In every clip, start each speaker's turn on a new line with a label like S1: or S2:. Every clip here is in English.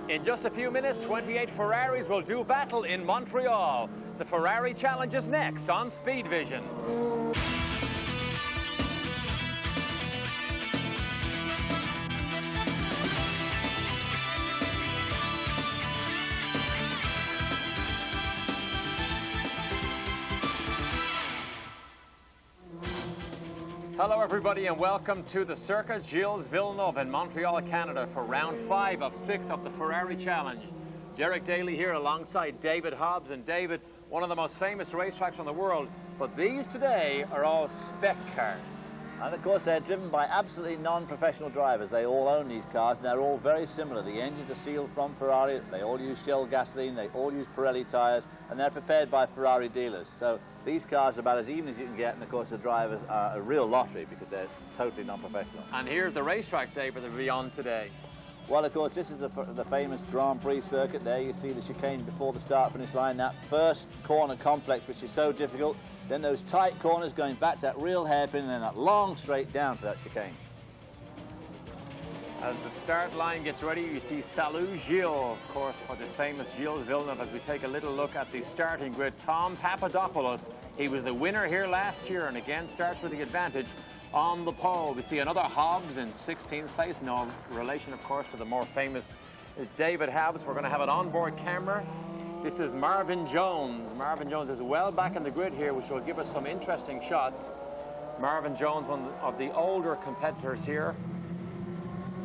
S1: In just a few minutes, 28 Ferraris will do battle in Montreal. The Ferrari Challenge is next on Speed Vision. Hello everybody and welcome to the Circuit Gilles Villeneuve in Montreal, Canada for round 5 of 6 of the Ferrari Challenge. Derek Daly here alongside David Hobbs. And David, one of the most famous racetracks in the world, but these today are all spec cars.
S2: And of course they're driven by absolutely non-professional drivers. They all own these cars and they're all very similar. The engines are sealed from Ferrari, they all use Shell gasoline, they all use Pirelli tyres, and they're prepared by Ferrari dealers. So these cars are about as even as you can get, and of course the drivers are a real lottery because they're totally non-professional.
S1: And here's the racetrack, David, that we'll be on today.
S2: Well, of course, this is the famous Grand Prix circuit. There you see the chicane before the start-finish line, that first corner complex, which is so difficult. Then those tight corners going back, that real hairpin, and then that long straight down to that chicane.
S1: As the start line gets ready, you see Salut Gilles, of course, for this famous Gilles Villeneuve. As we take a little look at the starting grid, Tom Papadopoulos, he was the winner here last year and again starts with the advantage on the pole. We see another Hobbs in 16th place, no relation, of course, to the more famous David Hobbs. We're going to have an onboard camera. This is Marvin Jones. Marvin Jones is well back in the grid here, which will give us some interesting shots. Marvin Jones, one of the older competitors here.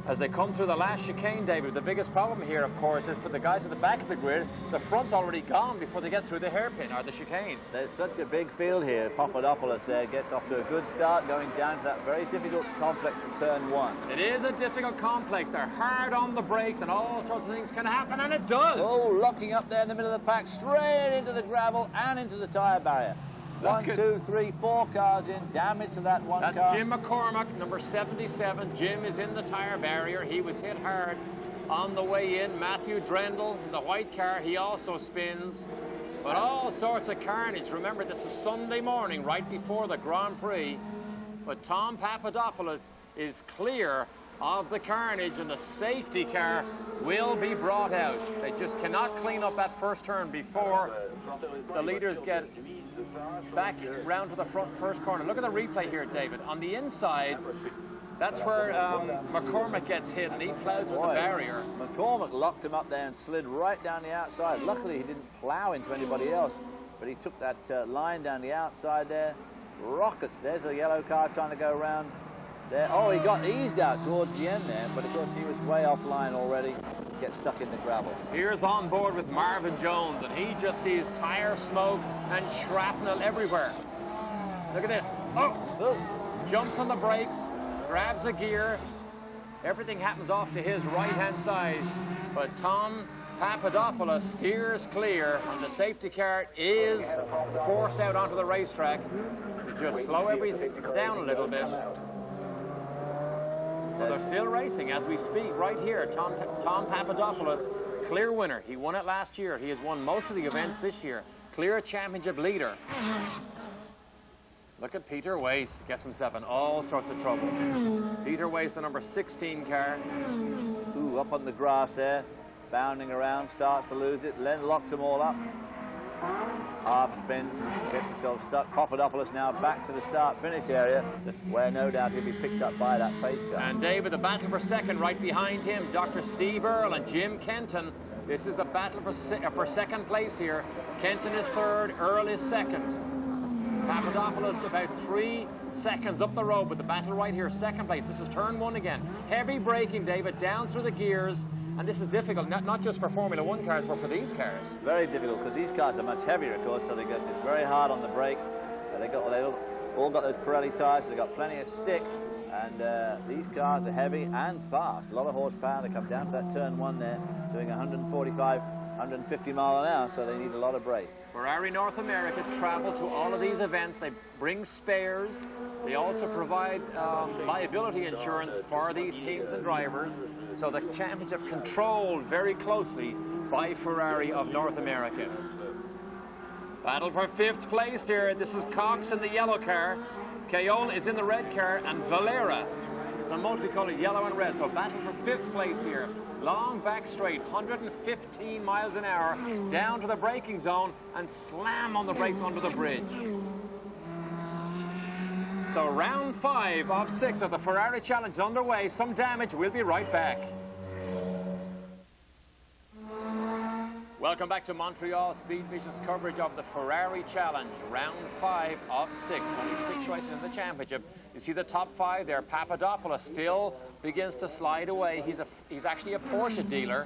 S1: As they come through the last chicane, David, the biggest problem here, of course, is for the guys at the back of the grid, the front's already gone before they get through the hairpin or the chicane.
S2: There's such a big field here. Papadopoulos gets off to a good start, going down to that very difficult complex in turn 1.
S1: It is a difficult complex. They're hard on the brakes and all sorts of things can happen, and it does.
S2: Oh, locking up there in the middle of the pack, straight into the gravel and into the tyre barrier. 1, 2, 3, 4 cars in, damage to that one car.
S1: That's Jim McCormack, number 77. Jim is in the tyre barrier. He was hit hard on the way in. Matthew Drendel in the white car, he also spins. But all sorts of carnage. Remember, this is Sunday morning, right before the Grand Prix. But Tom Papadopoulos is clear of the carnage, and the safety car will be brought out. They just cannot clean up that first turn before the leaders get back round to the front first corner. Look at the replay here, David. On the inside, that's where McCormack gets hit and he plows with the barrier.
S2: McCormack locked him up there and slid right down the outside. Luckily, he didn't plow into anybody else, but he took that line down the outside there. Rockets. There's a yellow car trying to go around there. Oh, he got eased out towards the end there, but of course he was way offline already. Get stuck in the gravel.
S1: Here's on board with Marvin Jones, and he just sees tire smoke and shrapnel everywhere. Look at this. Oh! Jumps on the brakes, grabs a gear. Everything happens off to his right-hand side. But Tom Papadopoulos steers clear, and the safety car is forced out onto the racetrack to just slow everything down a little bit. Well, they're still racing as we speak right here. Tom Papadopoulos, clear winner. He won it last year. He has won most of the events this year. Clear championship leader. Look at Peter Wace. Gets himself in all sorts of trouble. Peter Wace, the number 16 car.
S2: Ooh, up on the grass there. Bounding around, starts to lose it. Len locks them all up. Half spins, gets himself stuck. Papadopoulos now back to the start-finish area, where no doubt he'll be picked up by that pace car.
S1: And David, the battle for second right behind him, Dr. Steve Earle and Jim Kenton. This is the battle for second place here. Kenton is third, Earle is second. Papadopoulos about 3 seconds up the road, but the battle right here, second place. This is turn 1 again. Heavy braking, David, down through the gears. And this is difficult, not just for Formula 1 cars, but for these cars.
S2: Very difficult, because these cars are much heavier, of course, so they get this very hard on the brakes. They all got those Pirelli tyres, so they've got plenty of stick. And these cars are heavy and fast. A lot of horsepower. They come down to that turn 1 there, doing 145, 150 mile an hour, so they need a lot of brake.
S1: Ferrari North America travel to all of these events. They bring spares. They also provide liability insurance for these teams and drivers. So the championship controlled very closely by Ferrari of North America. Battle for 5th place here. This is Cox in the yellow car. Cayola is in the red car, and Valera the multicolored yellow and red. So battle for 5th place here. Long back straight, 115 miles an hour, down to the braking zone and slam on the brakes under the bridge. So round 5 of 6 of the Ferrari Challenge underway. Some damage. We'll be right back. Welcome back to Montreal Speed Vision's coverage of the Ferrari Challenge, round 5 of 6. Only 6 races in the championship. You see the top 5 there. Papadopoulos still begins to slide away. He's actually a Porsche dealer.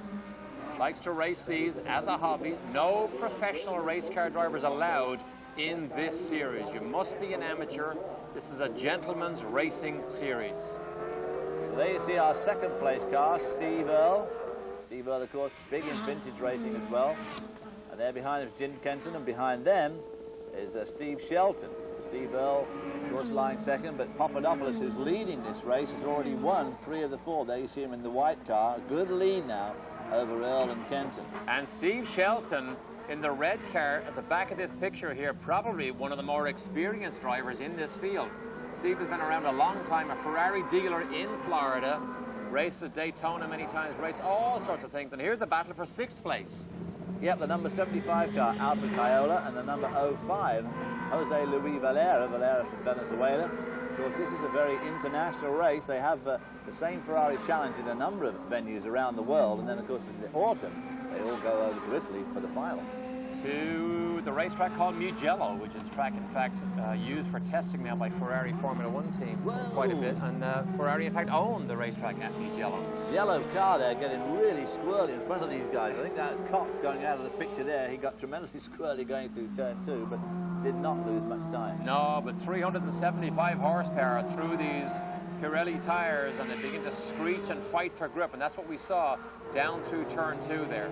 S1: Likes to race these as a hobby. No professional race car drivers allowed in this series. You must be an amateur. This is a gentleman's racing series.
S2: So there you see our 2nd place car, Steve Earle. Steve Earle, of course, big in vintage racing as well. And there behind is Jim Kenton, and behind them is Steve Shelton. Steve Earle, of course, lying 2nd, but Papadopoulos, who's leading this race, has already won 3 of the 4. There you see him in the white car. Good lead now over Earle and Kenton.
S1: And Steve Shelton in the red car at the back of this picture here, probably one of the more experienced drivers in this field. Steve has been around a long time, a Ferrari dealer in Florida. Raced at Daytona many times, raced all sorts of things. And here's the battle for 6th place.
S2: Yep, the number 75 car, Alfred Caiola, and the number 05, Jose Luis Valera from Venezuela. Of course, this is a very international race. They have the same Ferrari Challenge in a number of venues around the world. And then, of course, in the autumn, they all go over to Italy for the final.
S1: To the racetrack called Mugello, which is a track, in fact, used for testing now by Ferrari Formula 1 team.
S2: Whoa.
S1: Quite a bit. And Ferrari, in fact, owned the racetrack at Mugello.
S2: Yellow car there getting really squirrely in front of these guys. I think that's Cox going out of the picture there. He got tremendously squirrely going through turn 2, but did not lose much time.
S1: No, but 375 horsepower through these Pirelli tires, and they begin to screech and fight for grip, and that's what we saw down through turn 2 there.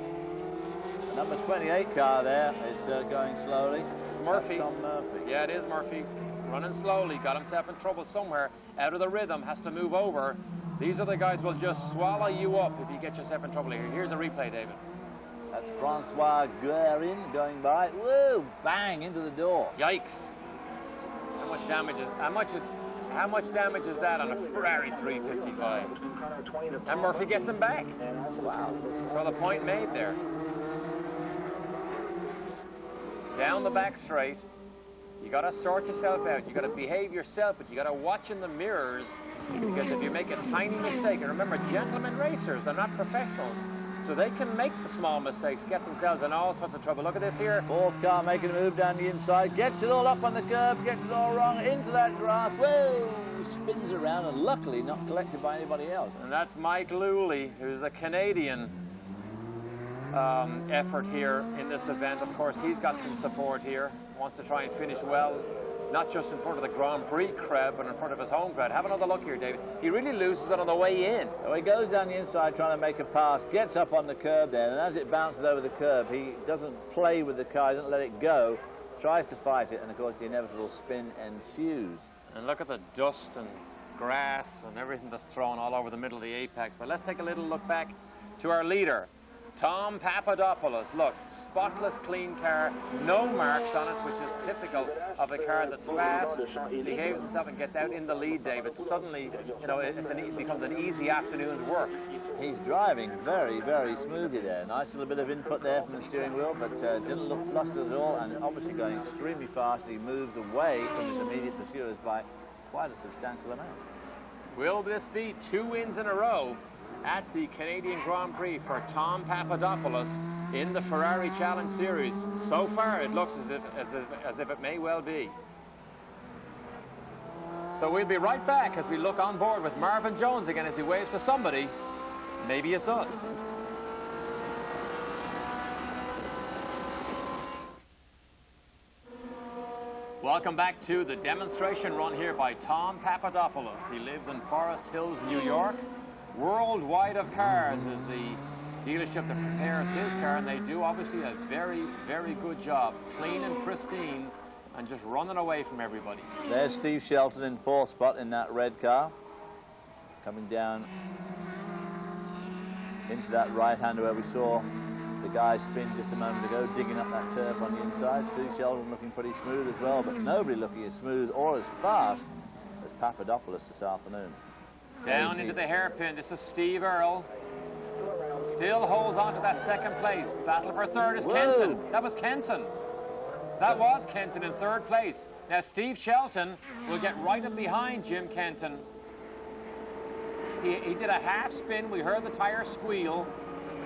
S2: Number 28 car there is going slowly.
S1: It's Murphy.
S2: That's Tom Murphy.
S1: Yeah, it is Murphy. Running slowly, got himself in trouble somewhere, out of the rhythm, has to move over. These other guys will just swallow you up if you get yourself in trouble here. Here's a replay, David.
S2: That's Francois Guerin going by. Woo! Bang into the door.
S1: Yikes! How much damage is that on a Ferrari 355? And Murphy gets him back.
S2: Wow!
S1: So the point made there. Down the back straight. You got to sort yourself out. You got to behave yourself, but you got to watch in the mirrors, because if you make a tiny mistake, and remember, gentlemen racers, they're not professionals, so they can make the small mistakes, get themselves in all sorts of trouble. Look at this here. 4th
S2: car making a move down the inside, gets it all up on the curb, gets it all wrong, into that grass. Whoa! Spins around, and luckily not collected by anybody else.
S1: And that's Mike Luley, who's a Canadian effort here in this event. Of course, he's got some support here. Wants to try and finish well, not just in front of the Grand Prix crowd, but in front of his home crowd. Have another look here, David. He really loses it on the way in.
S2: So he goes down the inside trying to make a pass, gets up on the curb there, and as it bounces over the curb, he doesn't play with the car, he doesn't let it go, tries to fight it, and of course the inevitable spin ensues.
S1: And look at the dust and grass and everything that's thrown all over the middle of the apex. But let's take a little look back to our leader, Tom Papadopoulos. Look, spotless clean car, no marks on it, which is typical of a car that's fast, behaves itself and gets out in the lead, David. Suddenly, you know, it becomes an easy afternoon's work.
S2: He's driving very, very smoothly there. Nice little bit of input there from the steering wheel, but didn't look flustered at all, and obviously going extremely fast. He moves away from his immediate pursuers by quite a substantial amount.
S1: Will this be 2 wins in a row at the Canadian Grand Prix for Tom Papadopoulos in the Ferrari Challenge Series? So far, it looks as if it may well be. So we'll be right back as we look on board with Marvin Jones again as he waves to somebody. Maybe it's us. Welcome back to the demonstration run here by Tom Papadopoulos. He lives in Forest Hills, New York. Worldwide of Cars is the dealership that prepares his car, and they do obviously a very, very good job. Clean and pristine, and just running away from everybody.
S2: There's Steve Shelton in 4th spot in that red car. Coming down into that right-hander where we saw the guy spin just a moment ago, digging up that turf on the inside. Steve Shelton looking pretty smooth as well, but nobody looking as smooth or as fast as Papadopoulos this afternoon.
S1: Down into the hairpin. This is Steve Earle. Still holds on to that second place. Battle for third is Kenton. That was Kenton. That was Kenton in third place. Now Steve Shelton will get right up behind Jim Kenton. He did a half spin. We heard the tire squeal.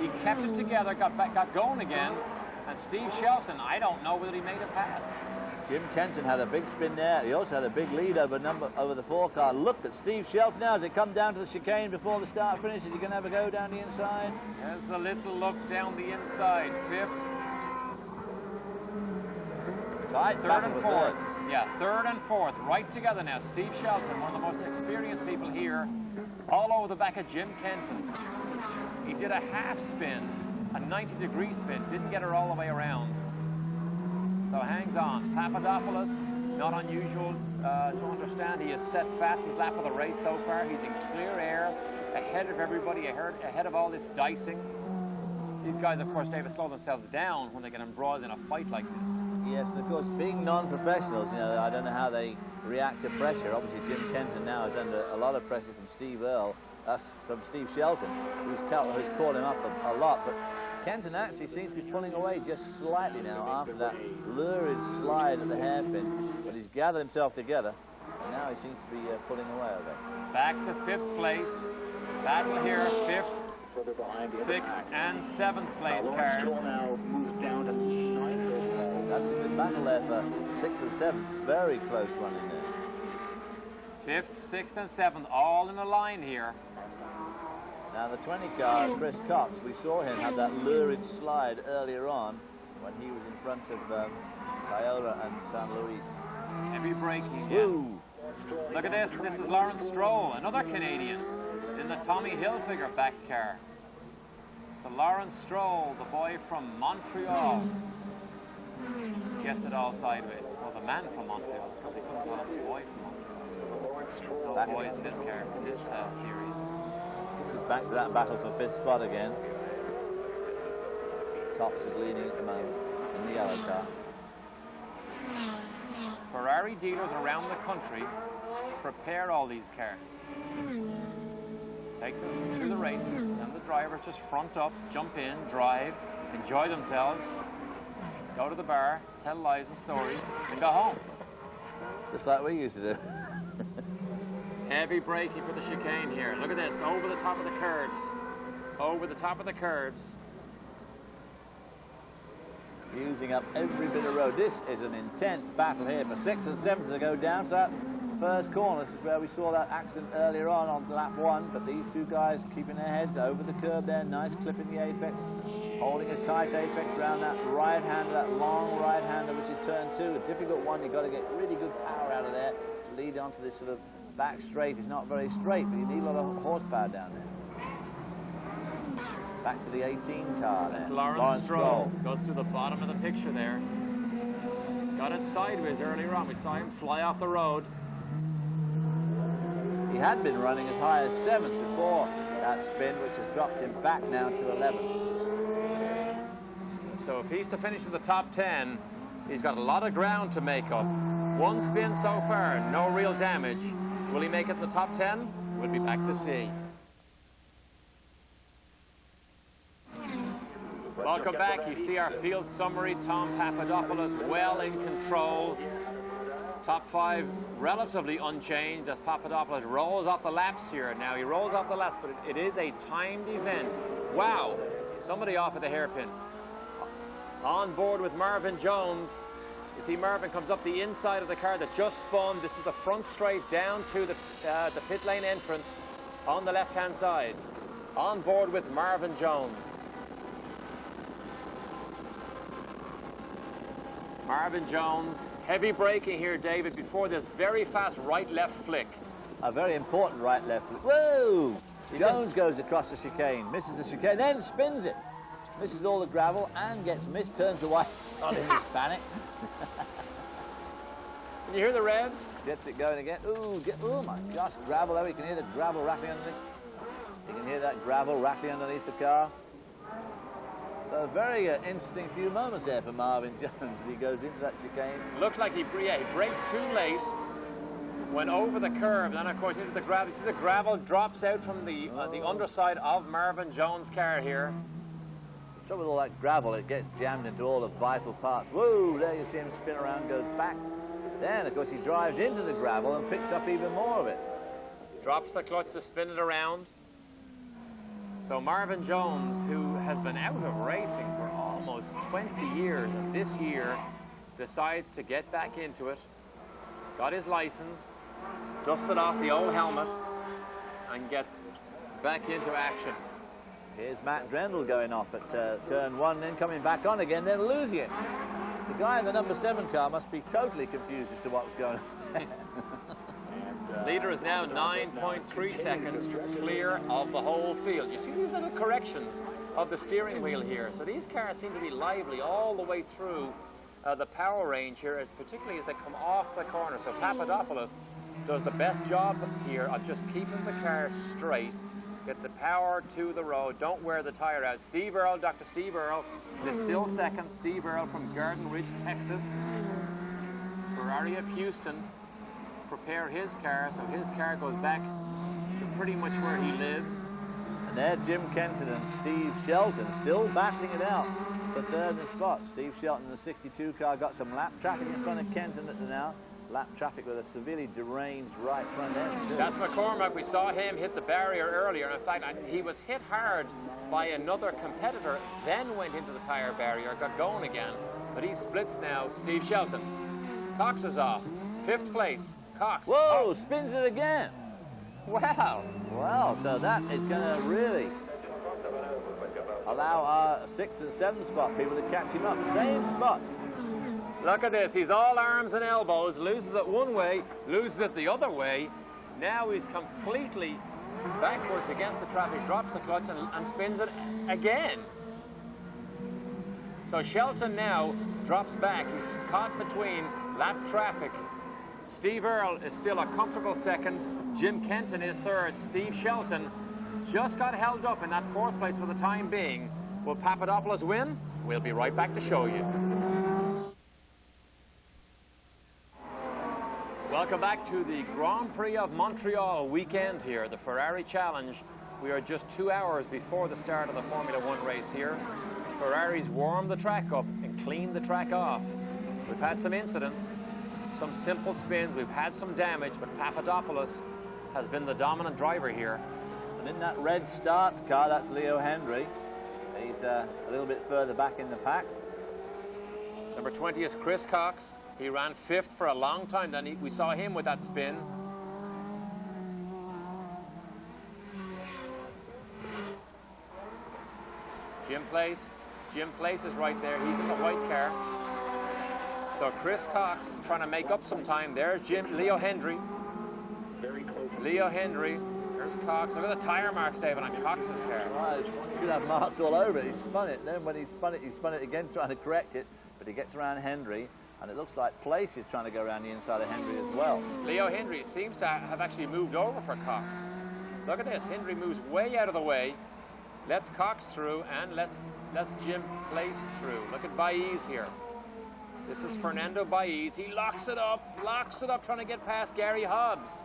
S1: He kept it together, got going again. And Steve Shelton, I don't know whether he made it past.
S2: Jim Kenton had a big spin there. He also had a big lead over the 4 car. Look at Steve Shelton now as they come down to the chicane before the start finish. Is he going to have a go down the inside?
S1: There's a little look down the inside. Fifth.
S2: Tight
S1: third and fourth. Yeah, third and fourth. Right together now. Steve Shelton, one of the most experienced people here, all over the back of Jim Kenton. He did a half spin, a 90-degree spin. Didn't get her all the way around. So hangs on. Papadopoulos, not unusual to understand. He has set fastest lap of the race so far. He's in clear air, ahead of everybody, ahead of all this dicing. These guys, of course, David, slow themselves down when they get embroiled in a fight like this.
S2: Yes, and of course, being non-professionals, you know, I don't know how they react to pressure. Obviously, Jim Kenton now is under a lot of pressure from from Steve Shelton, who's caught him up a lot. But Kenton actually seems to be pulling away just slightly now after that lurid slide at the hairpin. But he's gathered himself together, and now he seems to be pulling away a bit.
S1: Back to fifth place. Battle here, fifth, sixth, and seventh place cars.
S2: That's a good battle there for sixth and seventh. Very close running there.
S1: Fifth, sixth, and seventh, all in a line here.
S2: Now the 20 car, Chris Cox, we saw him have that lurid slide earlier on when he was in front of Loyola and San Luis.
S1: Heavy braking, yeah. Woo. Look at this. This is Lawrence Stroll, another Canadian, in the Tommy Hilfiger backed car. So Lawrence Stroll, the boy from Montreal, gets it all sideways. Well, the man from Montreal, because they couldn't call him the boy from Montreal. There's no boys in this car, in this series.
S2: This is back to that battle for fifth spot again. Cox is leading at the moment in the yellow car.
S1: Ferrari dealers around the country prepare all these cars. Take them to the races, and the drivers just front up, jump in, drive, enjoy themselves, go to the bar, tell lies and stories, and go home.
S2: Just like we used to do.
S1: Heavy braking for the chicane here. Look at this, over the top of the curbs. Over the top of the curbs.
S2: Using up every bit of road. This is an intense battle here for sixth and seventh to go down to that first corner. This is where we saw that accident earlier on lap one, but these two guys keeping their heads over the curb there. Nice clip in the apex, holding a tight apex around that right hander, that long right hander, which is turn two. A difficult one. You've got to get really good power out of there to lead onto this sort of back straight. It's not very straight, but you need a lot of horsepower down there. Back to the 18 car there.
S1: That's Lawrence Stroll. Goes through the bottom of the picture there. Got it sideways earlier on. We saw him fly off the road.
S2: He had been running as high as 7th before that spin, which has dropped him back now to 11th.
S1: So if he's to finish in the top 10, he's got a lot of ground to make up. One spin so far, no real damage. Will he make it in the top 10? We'll be back to see. Welcome back. You see our field summary. Tom Papadopoulos well in control. Top 5 relatively unchanged as Papadopoulos rolls off the laps here. Now he rolls off the laps, but it is a timed event. Wow, somebody off at the hairpin. On board with Marvin Jones. You see Marvin comes up the inside of the car that just spun. This is the front straight down to the pit lane entrance on the left-hand side. On board with Marvin Jones. Marvin Jones, heavy braking here, David, before this very fast right-left flick.
S2: A very important right-left flick. Whoa! Jones goes across the chicane, misses the chicane, then spins it. Misses all the gravel and gets missed, turns the white on in his panic.
S1: Can you hear the revs?
S2: Gets it going again. Ooh, oh my gosh, gravel there. You can hear the gravel rattling underneath. You can hear that gravel rattling underneath the car. So a very interesting few moments there for Marvin Jones as he goes into that chicane.
S1: Looks like he braked too late. went over the curve, and then of course into the gravel. You see the gravel drops out from the underside of Marvin Jones' car here.
S2: The trouble with all that gravel, it gets jammed into all the vital parts. Whoa, there you see him spin around, goes back. Then, of course, he drives into the gravel and picks up even more of it.
S1: Drops the clutch to spin it around. So Marvin Jones, who has been out of racing for almost 20 years, and this year decides to get back into it, got his license, dusted off the old helmet, and gets back into action.
S2: Here's Matt Drendel going off at turn 1, then coming back on again, then losing it. The guy in the number 7 car must be totally confused as to what was going on.
S1: Leader is now 9.3 seconds clear of the whole field. You see these little corrections of the steering wheel here. So these cars seem to be lively all the way through the power range here, particularly as they come off the corner. So Papadopoulos does the best job here of just keeping the car straight, get the power to the road, don't wear the tire out. Steve Earle, Dr. Steve Earle, is still second. Steve Earle from Garden Ridge, Texas. Ferrari of Houston prepare his car, so his car goes back to pretty much where he lives.
S2: And there Jim Kenton and Steve Shelton still battling it out for third in the spot. Steve Shelton in the 62 car got some lap traffic in front of Kenton at the now. Lap traffic with a severely deranged right front end too.
S1: That's McCormack. We saw him hit the barrier earlier. In fact, he was hit hard by another competitor, then went into the tire barrier, got going again. But he splits now. Steve Shelton. Cox is off. 5th place. Cox.
S2: Whoa,
S1: oh.
S2: Spins it again.
S1: Wow.
S2: Well, so that is going to really allow our 6th and 7th spot people to catch him up. Same spot.
S1: Look at this. He's all arms and elbows. Loses it one way, loses it the other way. Now he's completely backwards against the traffic, drops the clutch and spins it again. So Shelton now drops back. He's caught between lap traffic. Steve Earle is still a comfortable 2nd. Jim Kenton is 3rd. Steve Shelton just got held up in that 4th place for the time being. Will Papadopoulos win? We'll be right back to show you. Welcome back to the Grand Prix of Montreal weekend here, the Ferrari Challenge. We are just 2 hours before the start of the Formula One race here. Ferraris warmed the track up and cleaned the track off. We've had some incidents, some simple spins, we've had some damage, but Papadopoulos has been the dominant driver here.
S2: And in that red starts car, that's Leo Hendry. He's a little bit further back in the pack.
S1: Number 20 is Chris Cox. He ran 5th for a long time, then we saw him with that spin. Jim Place is right there. He's in the white car. So Chris Cox trying to make up some time. There's Leo Hendry. Very close. Leo Hendry. There's Cox. Look at the tire marks, David, on Cox's car.
S2: Well, it should have marks all over it. He spun it. Then when he spun it again, trying to correct it. But he gets around Hendry. And it looks like Place is trying to go around the inside of Hendry as well.
S1: Leo Hendry seems to have actually moved over for Cox. Look at this. Hendry moves way out of the way. Lets Cox through and lets Jim Place through. Look at Baez here. This is Fernando Baez. He locks it up, trying to get past Gary Hobbs.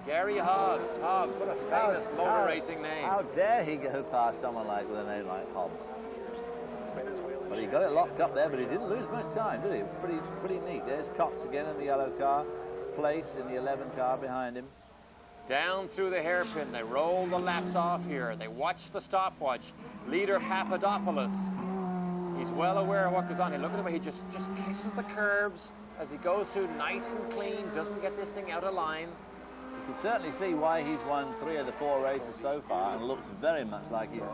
S1: Gary Hobbs. Hobbs, what a famous motor racing name.
S2: How dare he go past someone with a name like Hobbs? But he got it locked up there, but he didn't lose much time, did he? It was pretty neat. There's Cox again in the yellow car. Place in the 11 car behind him.
S1: Down through the hairpin. They roll the laps off here. They watch the stopwatch. Leader Papadopoulos. He's well aware of what goes on here. Look at the way he just kisses the curbs as he goes through nice and clean. Doesn't get this thing out of line.
S2: You can certainly see why he's won 3 of the 4 races so far and looks very much like he's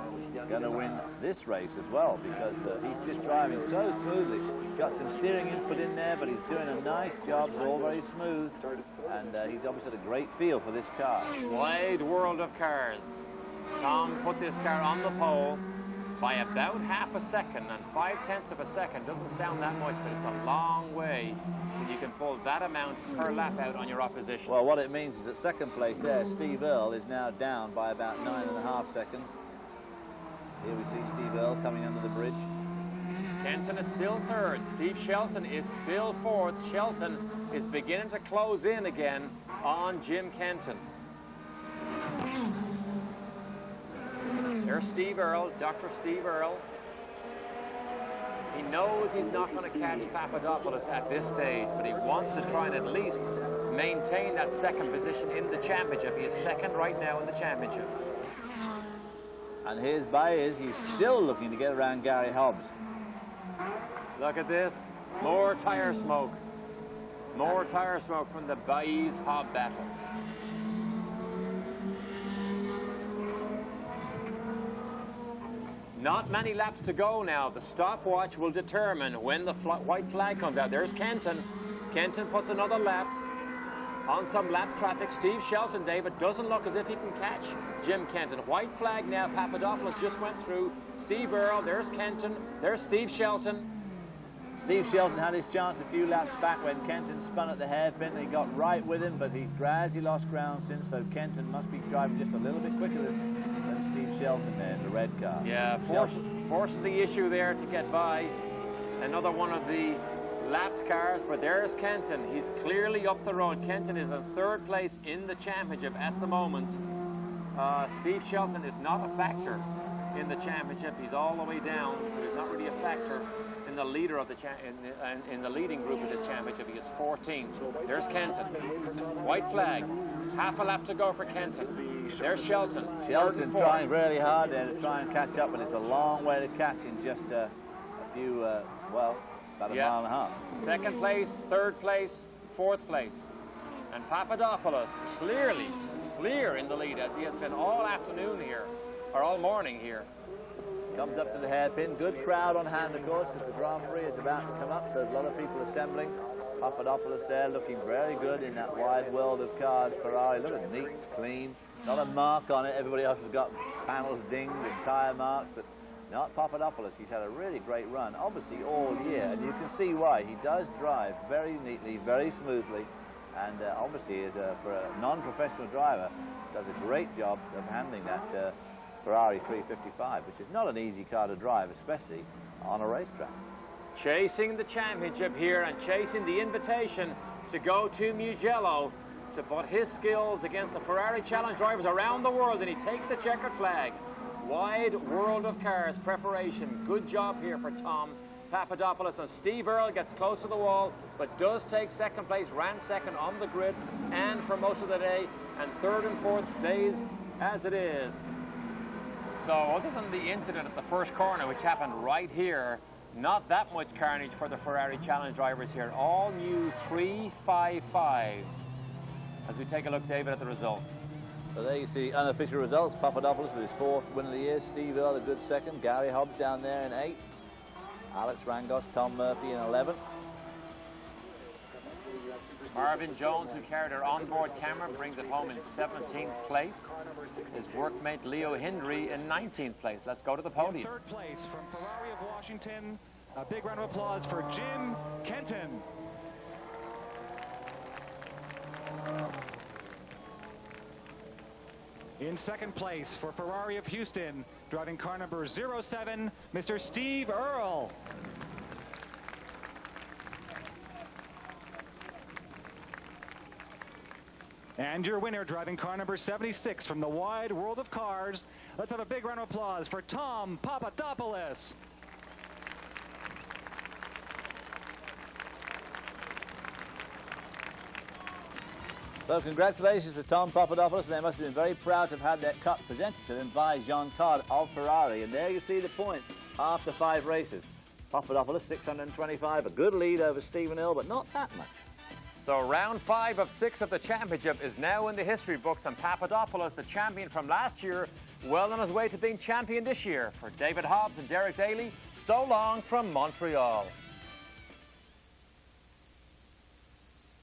S2: going to win this race as well, because he's just driving so smoothly. He's got some steering input in there, but he's doing a nice job. It's all very smooth, and he's obviously got a great feel for this car.
S1: Wide world of cars. Tom put this car on the pole by about half a second, and 0.5 of a second doesn't sound that much, but it's a long way when you can pull that amount per lap out on your opposition.
S2: Well, what it means is that 2nd place there, Steve Earle, is now down by about 9.5 seconds. Here we see Steve Earle coming under the bridge.
S1: Kenton is still third. Steve Shelton is still fourth. Shelton is beginning to close in again on Jim Kenton. There's Steve Earle, Dr. Steve Earle. He knows he's not going to catch Papadopoulos at this stage, but he wants to try and at least maintain that second position in the championship. He is second right now in the championship.
S2: And here's Baez. He's still looking to get around Gary Hobbs.
S1: Look at this. More tire smoke. More tire smoke from the Baez-Hobbs battle. Not many laps to go now. The stopwatch will determine when the white flag comes out. There's Kenton. Kenton puts another lap on some lap traffic. Steve Shelton, David, doesn't look as if he can catch Jim Kenton. White flag now. Papadopoulos just went through. Steve Earle, there's Kenton. There's Steve Shelton.
S2: Steve Shelton had his chance a few laps back when Kenton spun at the hairpin. He got right with him, but he's gradually lost ground since, so Kenton must be driving just a little bit quicker than Steve Shelton there in the red car.
S1: Yeah, forcing the issue there to get by another one of the lapped cars, but there's Kenton. He's clearly up the road. Kenton is in third place in the championship at the moment. Steve Shelton is not a factor in the championship. He's all the way down, so he's not really a factor in the leader of the in the leading group of this championship. He is 14th. There's Kenton. White flag. Half a lap to go for Kenton. There's Shelton.
S2: Shelton trying really hard there to try and catch up, but it's a long way to catch in just a few, well, about a mile and a half.
S1: Second place, third place, fourth place. And Papadopoulos clearly clear in the lead, as he has been all afternoon here, or all morning here.
S2: Comes up to the hairpin. Good crowd on hand, of course, because the Grand Prix is about to come up, so there's a lot of people assembling. Papadopoulos there looking very good in that wide world of cars. Ferrari, look at neat, clean. Not a mark on it. Everybody else has got panels dinged and tyre marks, but not Papadopoulos. He's had a really great run, obviously all year, and you can see why. He does drive very neatly, very smoothly, and obviously for a non-professional driver, does a great job of handling that Ferrari 355, which is not an easy car to drive, especially on a racetrack.
S1: Chasing the championship here and chasing the invitation to go to Mugello to put his skills against the Ferrari Challenge drivers around the world, and he takes the checkered flag. Wide world of cars preparation. Good job here for Tom Papadopoulos, and Steve Earle gets close to the wall but does take second place, ran second on the grid and for most of the day, and third and fourth stays as it is. So other than the incident at the first corner, which happened right here, not that much carnage for the Ferrari Challenge drivers here. All new 355s. As we take a look, David, at the results.
S2: So there you see unofficial results. Papadopoulos with his fourth win of the year. Steve Earle a good second. Gary Hobbs down there in 8th. Alex Rangos, Tom Murphy in 11th.
S1: Marvin Jones, who carried our onboard camera, brings it home in 17th place. His workmate Leo Hindry in 19th place. Let's go to the podium.
S3: In third place from Ferrari of Washington, a big round of applause for Jim Kenton. In second place for Ferrari of Houston, driving car number 07, Mr. Steve Earle. And your winner, driving car number 76 from the wide world of cars. Let's have a big round of applause for Tom Papadopoulos.
S2: So congratulations to Tom Papadopoulos. They must have been very proud to have had that cup presented to them by Jean Todt of Ferrari. And there you see the points after 5 races. Papadopoulos 625, a good lead over Stephen Earle, but not that much.
S1: So round 5 of 6 of the championship is now in the history books, and Papadopoulos, the champion from last year, well on his way to being champion this year. For David Hobbs and Derek Daly, so long from Montreal.